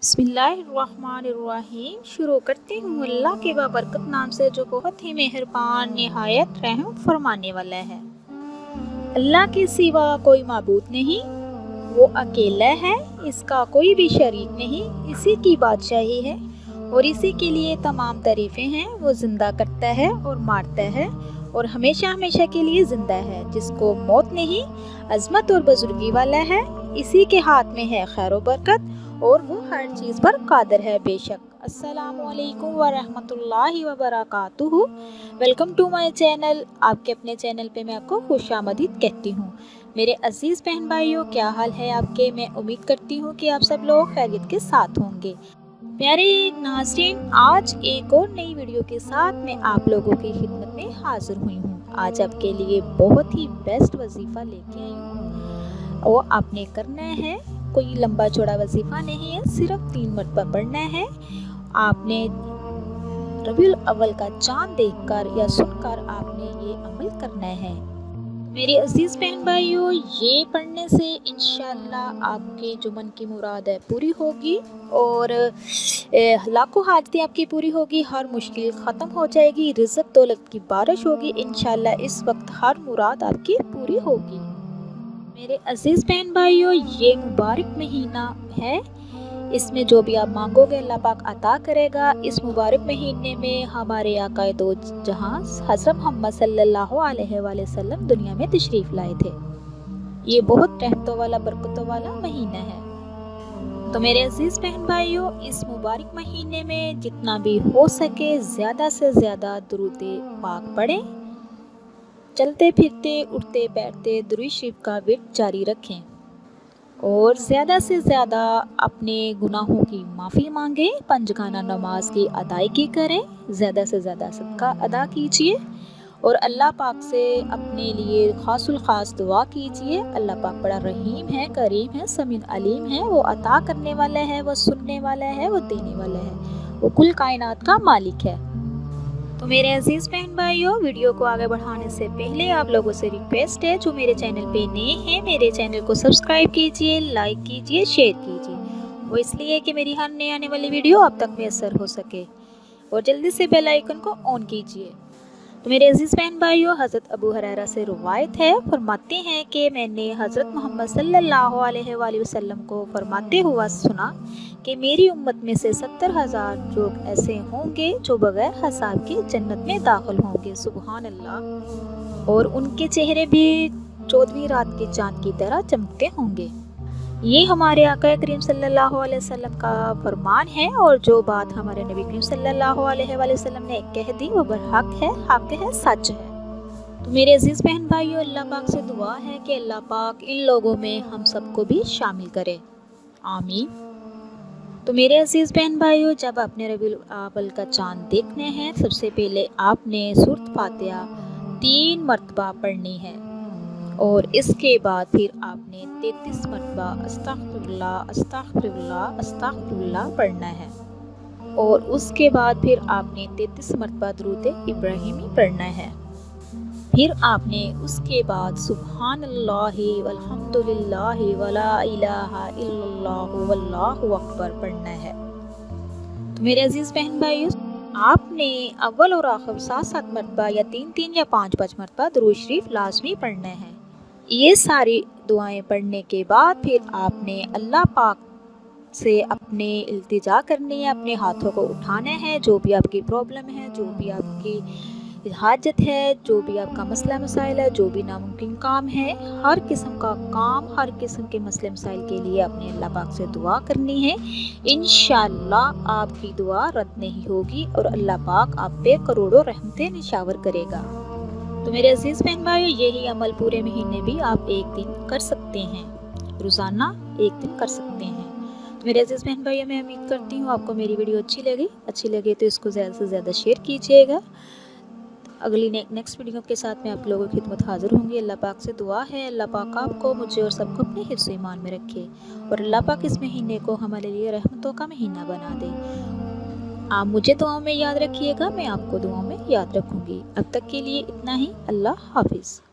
बिस्मिल्लाहिर्रहमानिर्रहीम। शुरू करती हूँ अल्लाह के बाबरकत नाम से जो बहुत ही मेहरबान निहायत रहम फरमाने वाला है। अल्लाह के सिवा कोई माबूद नहीं, वो अकेला है, इसका कोई भी शरीक नहीं, इसी की बादशाही है और इसी के लिए तमाम तारीफ़ें हैं। वो ज़िंदा करता है और मारता है और हमेशा हमेशा के लिए ज़िंदा है, जिसको मौत नहीं, अज़मत और बुजुर्गी वाला है। इसी के हाथ में है खैर व बरकत और वो हर चीज़ पर कादिर है बेशक। अस्सलामु अलैकुम व रहमतुल्लाहि व बरकातुहू। Welcome to my channel. आपके अपने चैनल पे मैं आपको खुशामदीद कहती हूँ। मेरे अजीज़ बहन भाइयों, क्या हाल है आपके? मैं उम्मीद करती हूँ कि आप सब लोग खैरियत के साथ होंगे। प्यारे नाज़रीन, आज एक और नई वीडियो के साथ मैं आप लोगों की खिदमत में हाजिर हुई हूँ। आज आपके लिए बहुत ही बेस्ट वजीफ़ा लेके आई हूँ। वो आपने करना है, कोई लंबा चौड़ा वजीफ़ा नहीं है, सिर्फ 3 मरतबा पढ़ना है। आपने रबीउल अव्वल का चांद देखकर या सुनकर आपने ये अमल करना है। मेरे अजीज़ बहन भाइयों, ये पढ़ने से इंशाअल्लाह आपके जो मन की मुराद है पूरी होगी और लाखों हाजतें आपकी पूरी होगी, हर मुश्किल ख़त्म हो जाएगी, रिज़्क़ दौलत की बारिश होगी। इंशाअल्लाह इस वक्त हर मुराद आपकी पूरी होगी। मेरे अजीज़ बहन भाइयों, ये मुबारक महीना है, इसमें जो भी आप मांगोगे अल्लाह पाक अता करेगा। इस मुबारक महीने में हमारे आकाए दो जहां हज़रत मोहम्मद सल्लल्लाहु अलैहि वसल्लम दुनिया में तशरीफ़ लाए थे। ये बहुत रहमतों वाला, बरकतों वाला महीना है। तो मेरे अजीज़ बहन भाइयों, इस मुबारक महीने में जितना भी हो सके ज़्यादा से ज़्यादा दुरूद पाक पढ़ें। चलते फिरते उठते बैठते दुरूद शरीफ का विर्द जारी रखें और ज़्यादा से ज़्यादा अपने गुनाहों की माफ़ी मांगें। पंजगाना नमाज की अदायगी करें, ज़्यादा से ज़्यादा सदका अदा कीजिए और अल्लाह पाक से अपने लिए खासुल खास दुआ कीजिए। अल्लाह पाक बड़ा रहीम है, करीम है, समीन अलीम है। वो अता करने वाला है, वो सुनने वाला है, वो देने वाला है, वो कुल कायनात का मालिक है। तो मेरे अजीज़ बहन भाइयों, वीडियो को आगे बढ़ाने से पहले आप लोगों से रिक्वेस्ट है, जो मेरे चैनल पे नए हैं, मेरे चैनल को सब्सक्राइब कीजिए, लाइक कीजिए, शेयर कीजिए। वो इसलिए कि मेरी हर नई आने वाली वीडियो आप तक मैसर हो सके और जल्दी से बेल आइकन को ऑन कीजिए। तो मेरे अजीज़ बहन भाइयों, हज़रत अबू हुरैरा से रवायत है, फरमाते हैं कि मैंने हज़रत मोहम्मद सल्लल्लाहु अलैहि वसल्लम को फरमाते हुआ सुना कि मेरी उम्मत में से 70,000 लोग ऐसे होंगे जो बगैर हिसाब के जन्नत में दाखिल होंगे। सुबहान अल्लाह। और उनके चेहरे भी 14वीं रात के चांद की तरह चमकते होंगे। ये हमारे आका करीम सल्लल्लाहु अलैहि वसल्लम का फरमान है और जो बात हमारे नबी करीम सल्लल्लाहु अलैहि वसल्लम ने कह दी वो बरहक है, हक है, सच है। तो मेरे अजीज़ बहन भाइयों, अल्लाह पाक से दुआ है कि अल्लाह पाक इन लोगों में हम सबको भी शामिल करे, आमीन। तो मेरे अजीज़ बहन भाइयों, जब आपने रबीउल अव्वल का चांद देखने हैं, सबसे पहले आपने सूरत फातिहा 3 मरतबा पढ़नी है और इसके बाद फिर आपने 33 मरतबा अस्तग़फिरुल्लाह अस्तग़फिरुल्लाह अस्तग़फिरुल्लाह पढ़ना है और उसके बाद फिर आपने 33 मरतबा दुरूद इब्राहिमी पढ़ना है। फिर आपने उसके बाद सुब्हानल्लाहि वल्हम्दुलिल्लाहि वला इलाहा इल्लल्लाहु वल्लाहु अकबर पढ़ना है। तो मेरे अजीज़ बहन भाइयों, आपने अव्वल और आखिर 7-7 मरतबा या 3-3 या 5-5 मरतबा दुरूद शरीफ लाजमी पढ़ना है। ये सारी दुआएं पढ़ने के बाद फिर आपने अल्लाह पाक से अपने इल्तिजा करनी है, अपने हाथों को उठाना है। जो भी आपकी प्रॉब्लम है, जो भी आपकी हाजत है, जो भी आपका मसला मसाइल है, जो भी नामुमकिन काम है, हर किस्म का काम, हर किस्म के मसले मसाइल के लिए अपने अल्लाह पाक से दुआ करनी है। इंशाअल्लाह आपकी दुआ रद्द नहीं होगी और अल्लाह पाक आप पे करोड़ों रहमतें निशावर करेगा। तो मेरे अजीज़ बहन भाइयों, यही अमल पूरे महीने भी आप एक दिन कर सकते हैं, रोज़ाना एक दिन कर सकते हैं। तो मेरे अजीज़ बहन भाइयों, मैं उम्मीद करती हूँ आपको मेरी वीडियो अच्छी लगे तो इसको ज़्यादा से ज़्यादा शेयर कीजिएगा। अगली नेक्स्ट वीडियो के साथ मैं आप लोगों की खिदमत हाजिर होंगी। अल्लाह पाक से दुआ है, अल्लाह पाक आपको, मुझे और सबको अपने हिफ्ज़ ईमान में रखे और अल्लाह पाक इस महीने को हमारे लिए रहमतों का महीना बना दे। आप मुझे दुआओं में याद रखिएगा, मैं आपको दुआओं में याद रखूँगी। अब तक के लिए इतना ही। अल्लाह हाफिज़।